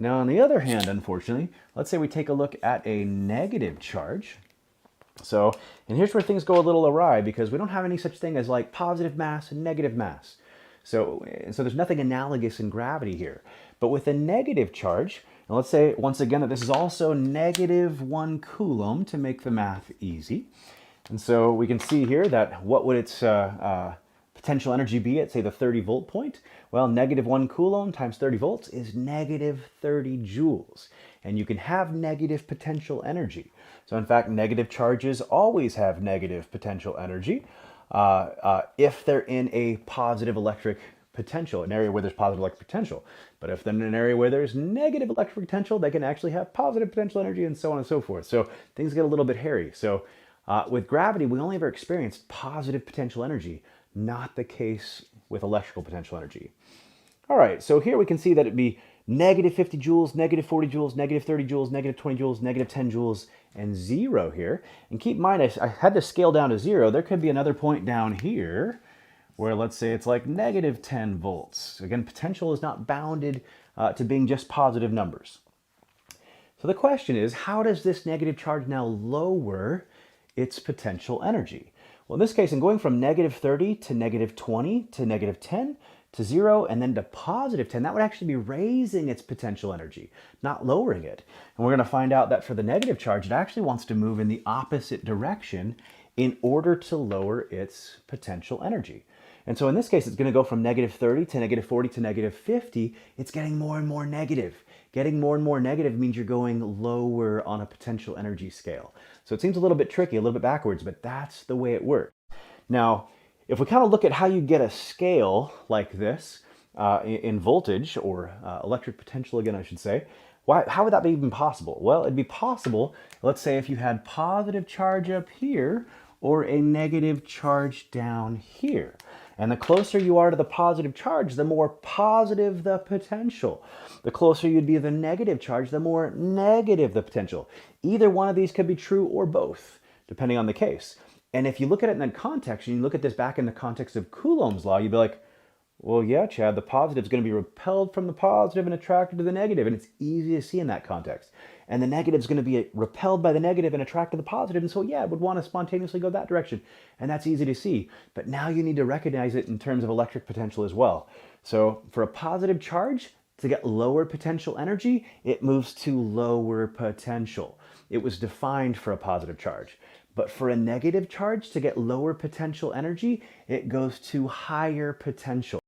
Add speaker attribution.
Speaker 1: Now, on the other hand, unfortunately, let's say we take a look at a negative charge. So, and here's where things go a little awry because we don't have any such thing as like positive mass and negative mass. So there's nothing analogous in gravity here. But with a negative charge, and let's say once again that this is also -1 Coulomb to make the math easy. And so we can see here that what would its potential energy be at, say, the 30 volt point? Well, -1 Coulomb times 30 volts is -30 joules. And you can have negative potential energy. So in fact, negative charges always have negative potential energy if they're in a positive electric potential, an area where there's positive electric potential. But if they're in an area where there's negative electric potential, they can actually have positive potential energy and so on and so forth. So things get a little bit hairy. So with gravity, we only ever experienced positive potential energy, not the case with electrical potential energy. All right, so here we can see that it'd be -50 joules, -40 joules, -30 joules, -20 joules, -10 joules, and 0 here. And keep in mind, I had to scale down to 0. There could be another point down here where let's say it's like -10 volts. Again, potential is not bounded to being just positive numbers. So the question is, how does this negative charge now lower its potential energy? Well, in this case, I'm going from -30 to -20 to -10 to 0 and then to +10. That would actually be raising its potential energy, not lowering it. And we're going to find out that for the negative charge, it actually wants to move in the opposite direction in order to lower its potential energy. And so in this case, it's going to go from -30 to -40 to -50. It's getting more and more negative. Getting more and more negative means you're going lower on a potential energy scale. So it seems a little bit tricky, a little bit backwards, but that's the way it works. Now, if we kind of look at how you get a scale like this in voltage or electric potential, again, I should say, how would that be even possible? Well, it'd be possible, let's say, if you had positive charge up here or a negative charge down here. And the closer you are to the positive charge, the more positive the potential. The closer you'd be to the negative charge, the more negative the potential. Either one of these could be true or both, depending on the case. And if you look at it in that context, and you look at this back in the context of Coulomb's law, you'd be like, well, yeah, Chad, the positive is going to be repelled from the positive and attracted to the negative. And it's easy to see in that context. And the negative is going to be repelled by the negative and attracted to the positive. And so, yeah, it would want to spontaneously go that direction. And that's easy to see. But now you need to recognize it in terms of electric potential as well. So for a positive charge, to get lower potential energy, it moves to lower potential. It was defined for a positive charge. But for a negative charge, to get lower potential energy, it goes to higher potential.